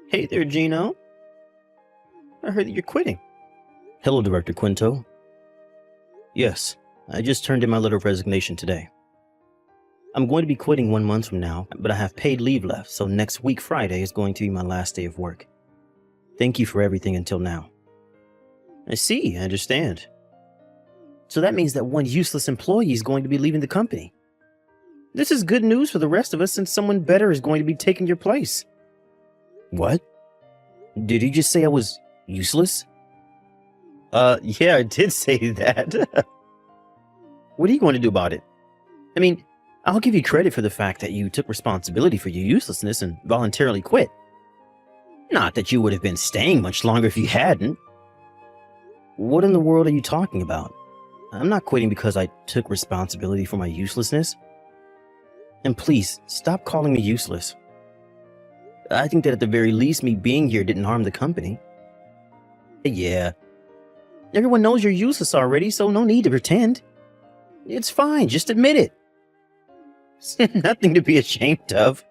Hey there, Gino. I heard that you're quitting. Hello, Director Quinto. Yes, I just turned in my letter of resignation today. I'm going to be quitting 1 month from now, but I have paid leave left, so next week Friday is going to be my last day of work. Thank you for everything until now. I see, I understand. So that means that one useless employee is going to be leaving the company. This is good news for the rest of us since someone better is going to be taking your place. What? Did you just say I was useless? Yeah, I did say that. What are you going to do about it? I mean, I'll give you credit for the fact that you took responsibility for your uselessness and voluntarily quit. Not that you would have been staying much longer if you hadn't. What in the world are you talking about? I'm not quitting because I took responsibility for my uselessness. And please, stop calling me useless. I think that at the very least, me being here didn't harm the company. Yeah. Everyone knows you're useless already, so no need to pretend. It's fine, just admit it. It's nothing to be ashamed of.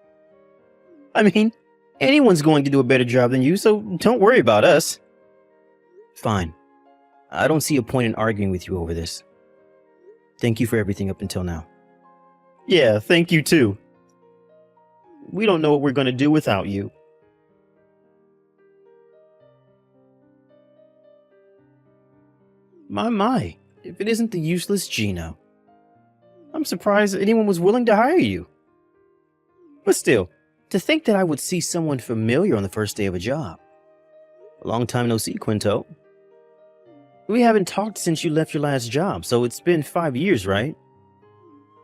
I mean, anyone's going to do a better job than you, so don't worry about us. Fine. I don't see a point in arguing with you over this. Thank you for everything up until now. Yeah, thank you too. We don't know what we're going to do without you. My, if it isn't the useless Gino. I'm surprised that anyone was willing to hire you. But still, to think that I would see someone familiar on the first day of a job. A long time no see, Quinto. We haven't talked since you left your last job, so it's been 5 years, right?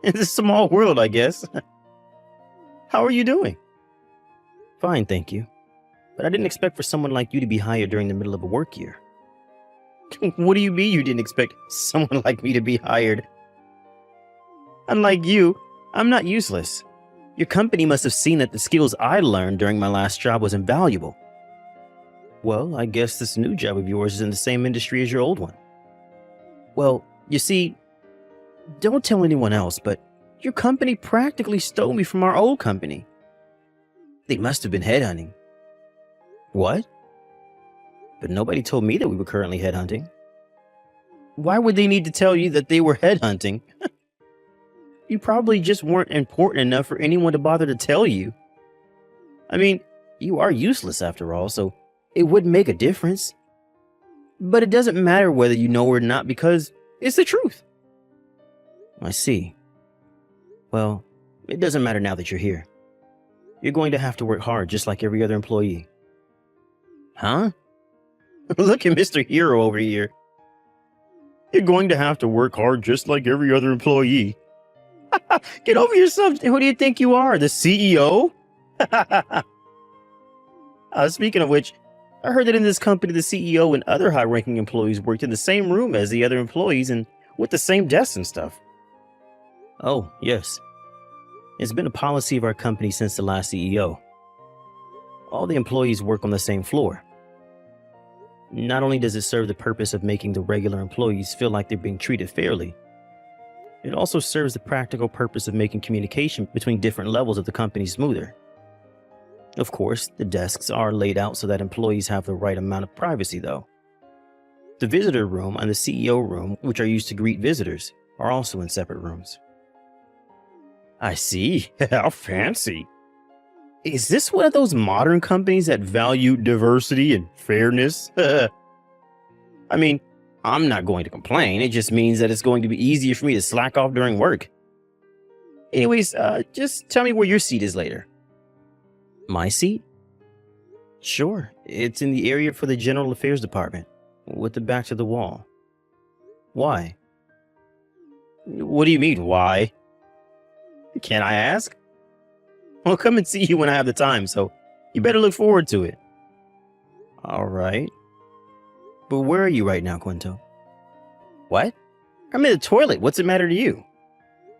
It's a small world, I guess. How are you doing? Fine, thank you. But I didn't expect for someone like you to be hired during the middle of a work year. What do you mean you didn't expect someone like me to be hired? Unlike you, I'm not useless. Your company must have seen that the skills I learned during my last job was invaluable. Well, I guess this new job of yours is in the same industry as your old one. Well, you see, don't tell anyone else, but your company practically stole me from our old company. They must have been headhunting. What? But nobody told me that we were currently headhunting. Why would they need to tell you that they were headhunting? You probably just weren't important enough for anyone to bother to tell you. I mean, you are useless after all, so it wouldn't make a difference. But it doesn't matter whether you know or not because it's the truth. I see. Well, it doesn't matter now that you're here. You're going to have to work hard just like every other employee. Huh? Look at Mr. Hero over here. You're going to have to work hard just like every other employee. Get over yourself. Who do you think you are? The CEO? Speaking of which, I heard that in this company, the CEO and other high-ranking employees worked in the same room as the other employees and with the same desks and stuff. Oh, yes. It's been a policy of our company since the last CEO. All the employees work on the same floor. Not only does it serve the purpose of making the regular employees feel like they're being treated fairly, it also serves the practical purpose of making communication between different levels of the company smoother. Of course, the desks are laid out so that employees have the right amount of privacy, though. The visitor room and the CEO room, which are used to greet visitors, are also in separate rooms. I see. How fancy. Is this one of those modern companies that value diversity and fairness? I mean, I'm not going to complain. It just means that it's going to be easier for me to slack off during work. Anyways, just tell me where your seat is later. My seat? Sure, it's in the area for the General Affairs Department, with the back to the wall. Why? What do you mean, why? Can I ask? I'll come and see you when I have the time, so you better look forward to it. All right. But where are you right now, Quinto? What? I'm in the toilet. What's it matter to you?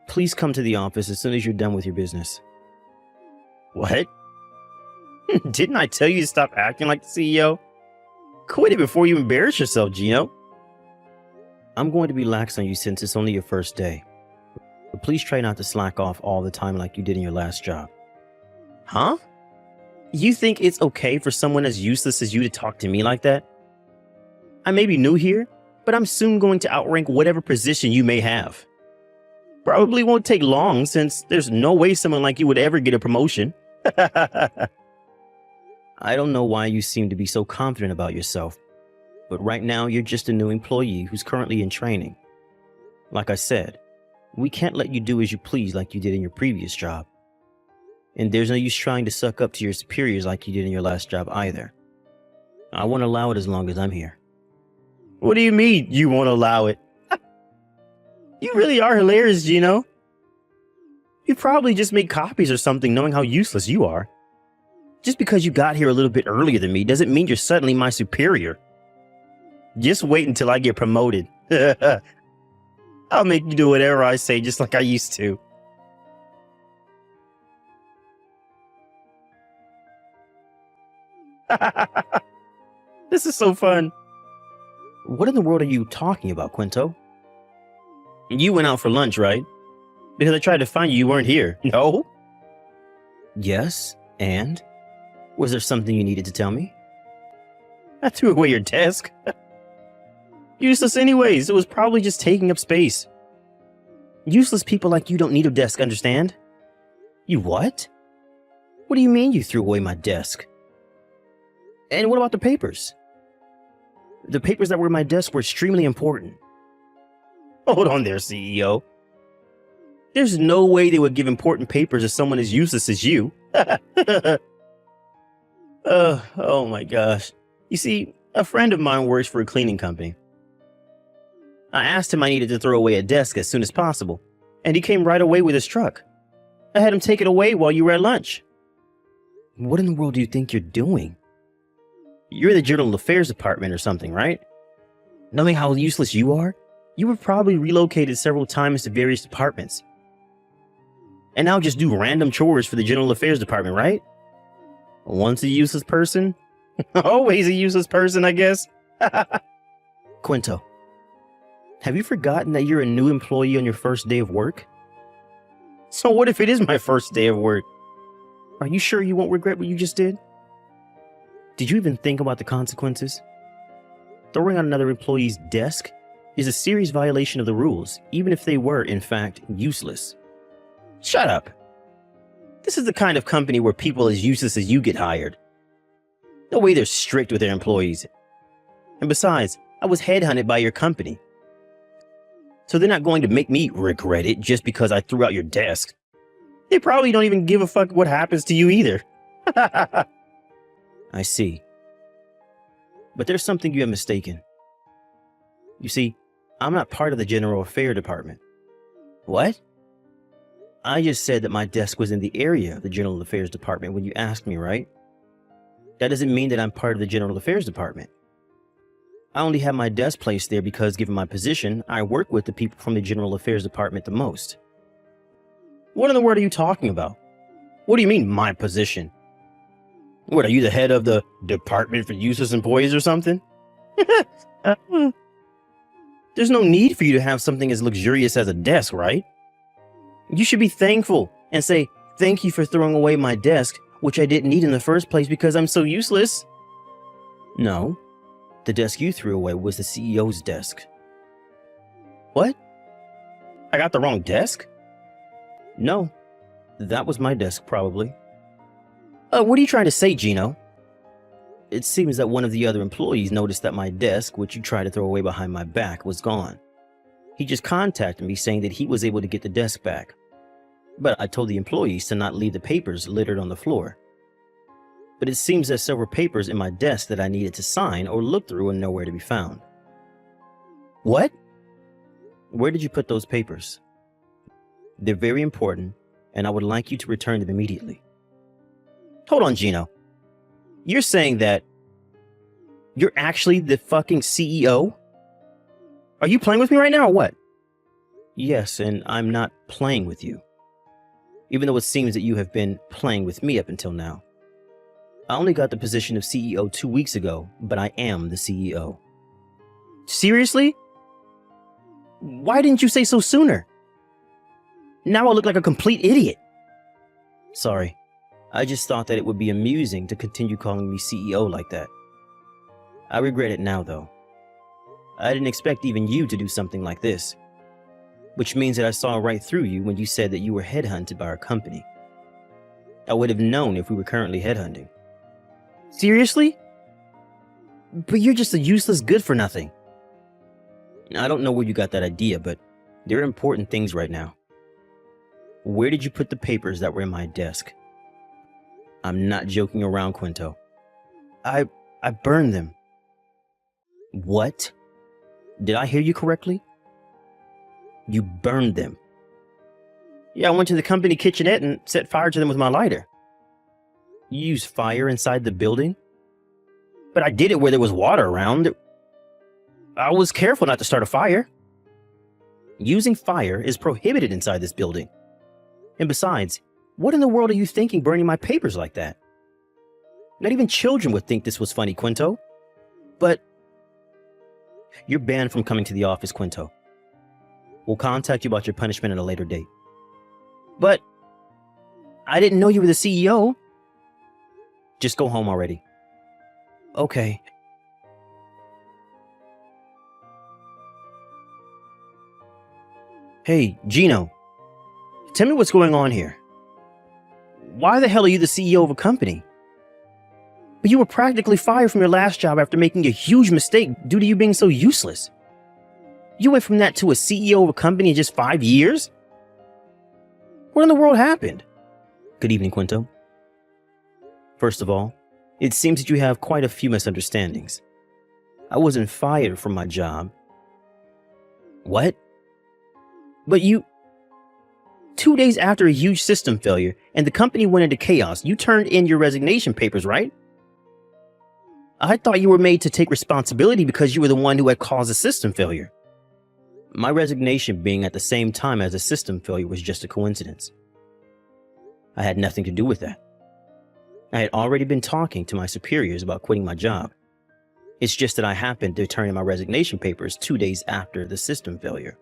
Please come to the office as soon as you're done with your business. What? Didn't I tell you to stop acting like the CEO? Quit it before you embarrass yourself, Gino. I'm going to be lax on you since it's only your first day. But please try not to slack off all the time like you did in your last job. Huh? You think it's okay for someone as useless as you to talk to me like that? I may be new here, but I'm soon going to outrank whatever position you may have. Probably won't take long since there's no way someone like you would ever get a promotion. I don't know why you seem to be so confident about yourself, but right now you're just a new employee who's currently in training. Like I said, we can't let you do as you please like you did in your previous job. And there's no use trying to suck up to your superiors like you did in your last job either. I won't allow it as long as I'm here. What do you mean you won't allow it? You really are hilarious, Gino. You probably just make copies or something knowing how useless you are. Just because you got here a little bit earlier than me doesn't mean you're suddenly my superior. Just wait until I get promoted. I'll make you do whatever I say just like I used to. This is so fun. What in the world are you talking about, Quinto? You went out for lunch, right? Because I tried to find you, you weren't here. No? Yes, and? Was there something you needed to tell me? I threw away your desk. Useless anyways, it was probably just taking up space. Useless people like you don't need a desk, understand? You what? What do you mean you threw away my desk? And what about the papers? The papers that were in my desk were extremely important. Hold on there, CEO. There's no way they would give important papers to someone as useless as you. Oh my gosh. You see, a friend of mine works for a cleaning company. I asked him I needed to throw away a desk as soon as possible, and he came right away with his truck. I had him take it away while you were at lunch. What in the world do you think you're doing? You're the General Affairs Department or something, right? Knowing how useless you are, you were probably relocated several times to various departments. And now just do random chores for the General Affairs Department, right? Once a useless person, always a useless person, I guess. Quinto, have you forgotten that you're a new employee on your first day of work? So what if it is my first day of work? Are you sure you won't regret what you just did? Did you even think about the consequences? Throwing on another employee's desk is a serious violation of the rules, even if they were, in fact, useless. Shut up. This is the kind of company where people as useless as you get hired. No way they're strict with their employees. And besides, I was headhunted by your company. So they're not going to make me regret it just because I threw out your desk. They probably don't even give a fuck what happens to you either. I see. But there's something you have mistaken. You see, I'm not part of the General Affairs Department. What? I just said that my desk was in the area of the General Affairs Department when you asked me, right? That doesn't mean that I'm part of the General Affairs Department. I only have my desk placed there because, given my position, I work with the people from the General Affairs Department the most. What in the world are you talking about? What do you mean, my position? What, are you the head of the Department for Useless Employees or something? There's no need for you to have something as luxurious as a desk, right? You should be thankful and say, thank you for throwing away my desk, which I didn't need in the first place because I'm so useless. No, the desk you threw away was the CEO's desk. What? I got the wrong desk? No, that was my desk probably. What are you trying to say, Gino? It seems that one of the other employees noticed that my desk, which you tried to throw away behind my back, was gone. He just contacted me saying that he was able to get the desk back. But I told the employees to not leave the papers littered on the floor. But it seems there's several papers in my desk that I needed to sign or look through and nowhere to be found. What? Where did you put those papers? They're very important, and I would like you to return them immediately. Hold on, Gino. You're saying that you're actually the fucking CEO? Are you playing with me right now or what? Yes, and I'm not playing with you. Even though it seems that you have been playing with me up until now. I only got the position of CEO 2 weeks ago, but I am the CEO. Seriously? Why didn't you say so sooner? Now I look like a complete idiot. Sorry. I just thought that it would be amusing to continue calling me CEO like that. I regret it now, though. I didn't expect even you to do something like this. Which means that I saw right through you when you said that you were headhunted by our company. I would have known if we were currently headhunting. Seriously? But you're just a useless good-for-nothing. I don't know where you got that idea, but there are important things right now. Where did you put the papers that were in my desk? I'm not joking around, Quinto. I burned them. What? Did I hear you correctly? You burned them. Yeah, I went to the company kitchenette and set fire to them with my lighter. You used fire inside the building? But I did it where there was water around. I was careful not to start a fire. Using fire is prohibited inside this building. And besides, what in the world are you thinking burning my papers like that? Not even children would think this was funny, Quinto. But you're banned from coming to the office, Quinto. We'll contact you about your punishment at a later date. But I didn't know you were the CEO. Just go home already. Okay. Hey, Gino. Tell me what's going on here. Why the hell are you the CEO of a company? But you were practically fired from your last job after making a huge mistake due to you being so useless. You went from that to a CEO of a company in just 5 years? What in the world happened? Good evening, Quinto. First of all, it seems that you have quite a few misunderstandings. I wasn't fired from my job. What? But you... 2 days after a huge system failure and the company went into chaos, you turned in your resignation papers, right? I thought you were made to take responsibility because you were the one who had caused the system failure. My resignation being at the same time as a system failure was just a coincidence. I had nothing to do with that. I had already been talking to my superiors about quitting my job. It's just that I happened to turn in my resignation papers 2 days after the system failure.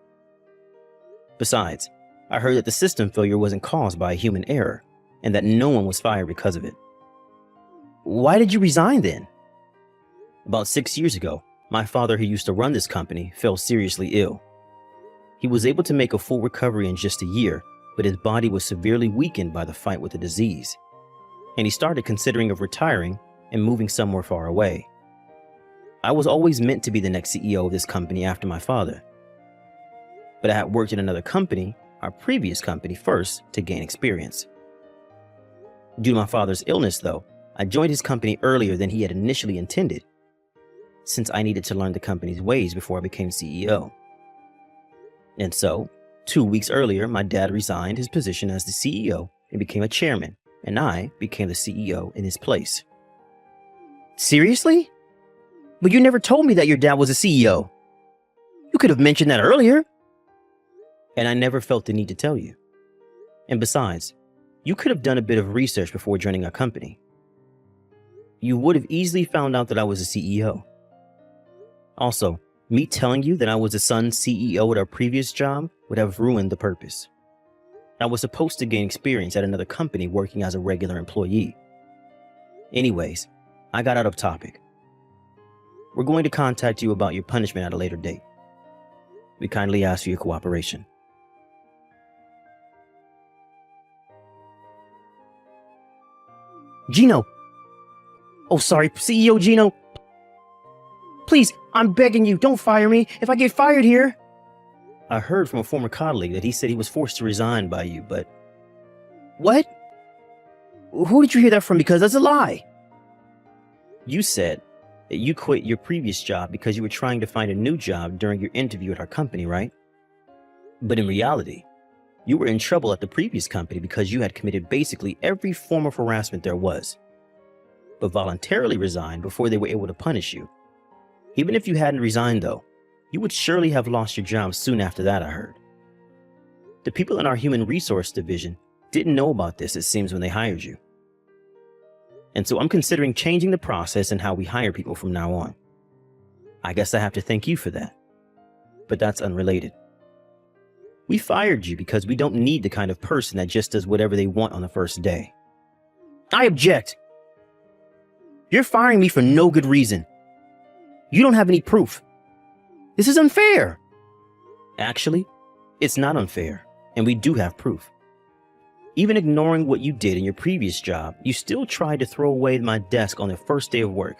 Besides, I heard that the system failure wasn't caused by a human error and that no one was fired because of it. Why did you resign then? About 6 years ago, my father, who used to run this company, fell seriously ill. He was able to make a full recovery in just a year, but his body was severely weakened by the fight with the disease. And he started considering of retiring and moving somewhere far away. I was always meant to be the next CEO of this company after my father. But I had worked in another company, our previous company, first to gain experience. Due to my father's illness, though, I joined his company earlier than he had initially intended, since I needed to learn the company's ways before I became CEO. And so, 2 weeks earlier, my dad resigned his position as the CEO and became a chairman, and I became the CEO in his place. Seriously? But you never told me that your dad was a CEO. You could have mentioned that earlier. And I never felt the need to tell you. And besides, you could have done a bit of research before joining our company. You would have easily found out that I was a CEO. Also, me telling you that I was the son's CEO at our previous job would have ruined the purpose. I was supposed to gain experience at another company working as a regular employee. Anyways, I got out of topic. We're going to contact you about your punishment at a later date. We kindly ask for your cooperation. Gino. Oh, sorry, CEO Gino. Please, I'm begging you, don't fire me. If I get fired here... I heard from a former colleague that he said he was forced to resign by you, but... What? Who did you hear that from? Because that's a lie. You said that you quit your previous job because you were trying to find a new job during your interview at our company, right? But in reality, you were in trouble at the previous company because you had committed basically every form of harassment there was, but voluntarily resigned before they were able to punish you. Even if you hadn't resigned, though, you would surely have lost your job soon after that, I heard. The people in our human resource division didn't know about this, it seems, when they hired you. And so I'm considering changing the process and how we hire people from now on. I guess I have to thank you for that. But that's unrelated. We fired you because we don't need the kind of person that just does whatever they want on the first day. I object. You're firing me for no good reason. You don't have any proof. This is unfair. Actually, it's not unfair, and we do have proof. Even ignoring what you did in your previous job, you still tried to throw away my desk on the first day of work.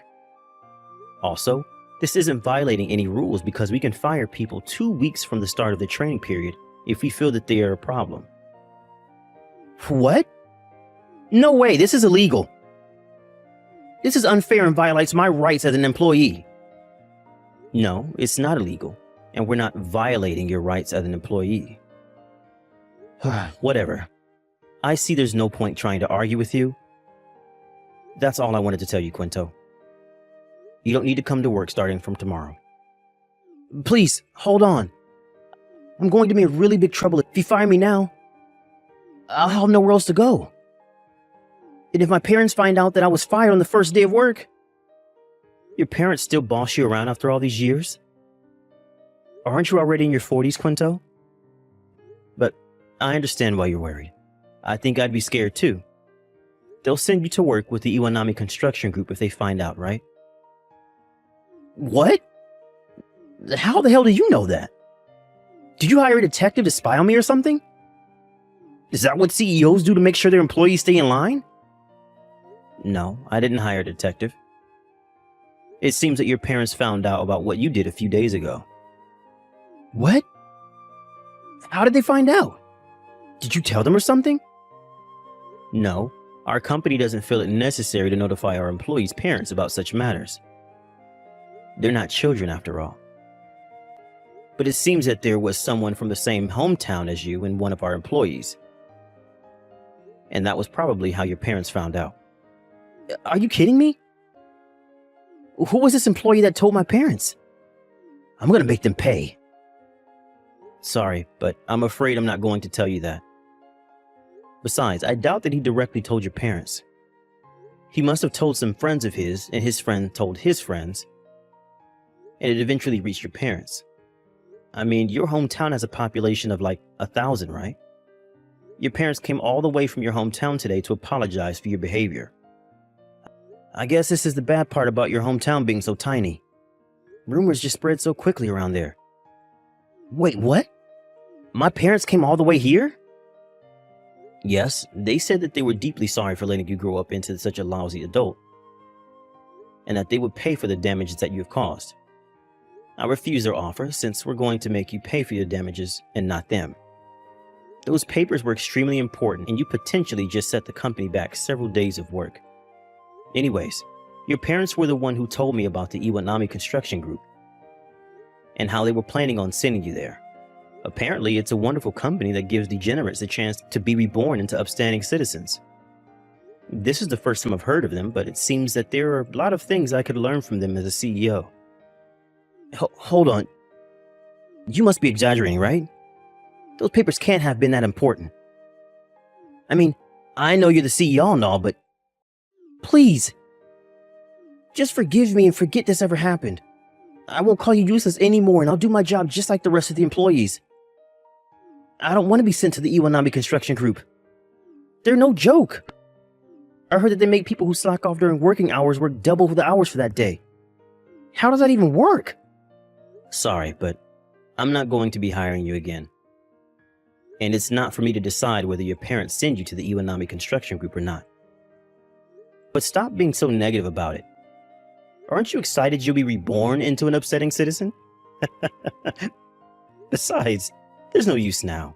Also, this isn't violating any rules because we can fire people 2 weeks from the start of the training period if we feel that they are a problem. What? No way, this is illegal. This is unfair and violates my rights as an employee. No, it's not illegal, and we're not violating your rights as an employee. Whatever. I see there's no point trying to argue with you. That's all I wanted to tell you, Quinto. You don't need to come to work starting from tomorrow. Please, hold on. I'm going to be in really big trouble if you fire me now. I'll have nowhere else to go. And if my parents find out that I was fired on the first day of work... Your parents still boss you around after all these years? Aren't you already in your 40s, Quinto? But I understand why you're worried. I think I'd be scared too. They'll send you to work with the Iwanami Construction Group if they find out, right? What? How the hell do you know that? Did you hire a detective to spy on me or something? Is that what CEOs do to make sure their employees stay in line? No, I didn't hire a detective. It seems that your parents found out about what you did a few days ago. What? How did they find out? Did you tell them or something? No, our company doesn't feel it necessary to notify our employees' parents about such matters. They're not children after all. But it seems that there was someone from the same hometown as you and one of our employees. And that was probably how your parents found out. Are you kidding me? Who was this employee that told my parents? I'm gonna make them pay. Sorry, but I'm afraid I'm not going to tell you that. Besides, I doubt that he directly told your parents. He must have told some friends of his, and his friend told his friends, and it eventually reached your parents. I mean, your hometown has a population of like 1,000, right? Your parents came all the way from your hometown today to apologize for your behavior. I guess this is the bad part about your hometown being so tiny. Rumors just spread so quickly around there. Wait, what? My parents came all the way here? Yes, they said that they were deeply sorry for letting you grow up into such a lousy adult, and that they would pay for the damages that you have caused. I refuse their offer since we're going to make you pay for your damages and not them. Those papers were extremely important, and you potentially just set the company back several days of work. Anyways, your parents were the one who told me about the Iwanami Construction Group and how they were planning on sending you there. Apparently, it's a wonderful company that gives degenerates a chance to be reborn into upstanding citizens. This is the first time I've heard of them, but it seems that there are a lot of things I could learn from them as a CEO. Hold on. You must be exaggerating, right? Those papers can't have been that important. I mean, I know you're the CEO and all, but please, just forgive me and forget this ever happened. I won't call you useless anymore, and I'll do my job just like the rest of the employees. I don't want to be sent to the Iwanami Construction Group. They're no joke. I heard that they make people who slack off during working hours work double the hours for that day. How does that even work? Sorry, but I'm not going to be hiring you again. And it's not for me to decide whether your parents send you to the Iwanami Construction Group or not. But stop being so negative about it. Aren't you excited you'll be reborn into an upsetting citizen? Besides, there's no use now.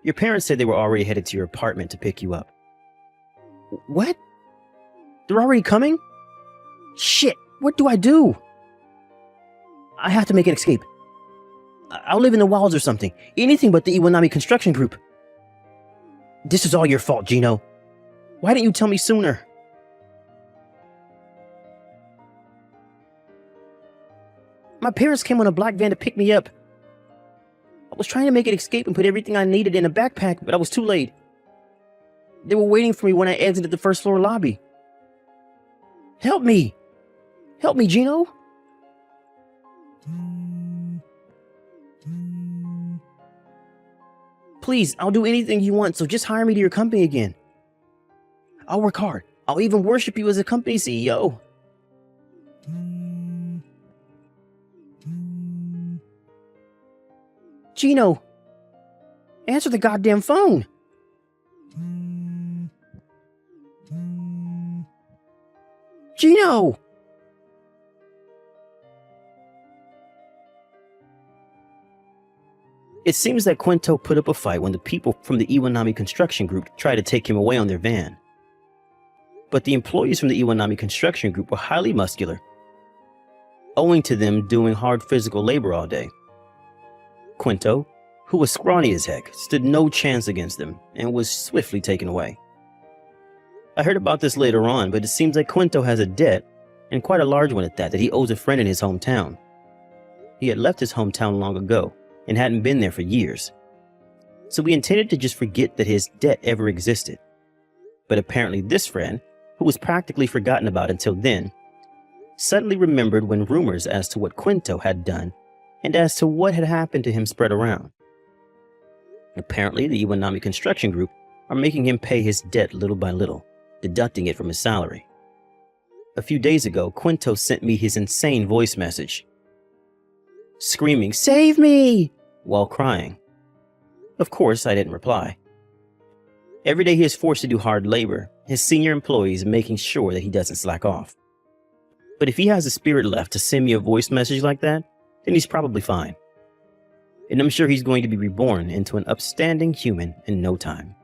Your parents said they were already headed to your apartment to pick you up. What? They're already coming? Shit, what do I do? I have to make an escape. I'll live in the wilds or something. Anything but the Iwanami Construction Group. This is all your fault, Gino. Why didn't you tell me sooner? My parents came on a black van to pick me up. I was trying to make an escape and put everything I needed in a backpack, but I was too late. They were waiting for me when I exited the first floor lobby. Help me! Help me, Gino! Please, I'll do anything you want, so just hire me to your company again. I'll work hard. I'll even worship you as a company CEO. Gino, answer the goddamn phone. Gino! It seems that Quinto put up a fight when the people from the Iwanami Construction Group tried to take him away on their van. But the employees from the Iwanami Construction Group were highly muscular, owing to them doing hard physical labor all day. Quinto, who was scrawny as heck, stood no chance against them and was swiftly taken away. I heard about this later on, but it seems like Quinto has a debt, and quite a large one at that he owes a friend in his hometown. He had left his hometown long ago and hadn't been there for years. So we intended to just forget that his debt ever existed. But apparently this friend, who was practically forgotten about until then, suddenly remembered when rumors as to what Quinto had done and as to what had happened to him spread around. Apparently the Iwanami Construction Group are making him pay his debt little by little, deducting it from his salary. A few days ago, Quinto sent me his insane voice message, screaming, "Save me!" while crying. Of course, I didn't reply. Every day he is forced to do hard labor, his senior employees making sure that he doesn't slack off. But if he has the spirit left to send me a voice message like that, then he's probably fine. And I'm sure he's going to be reborn into an upstanding human in no time.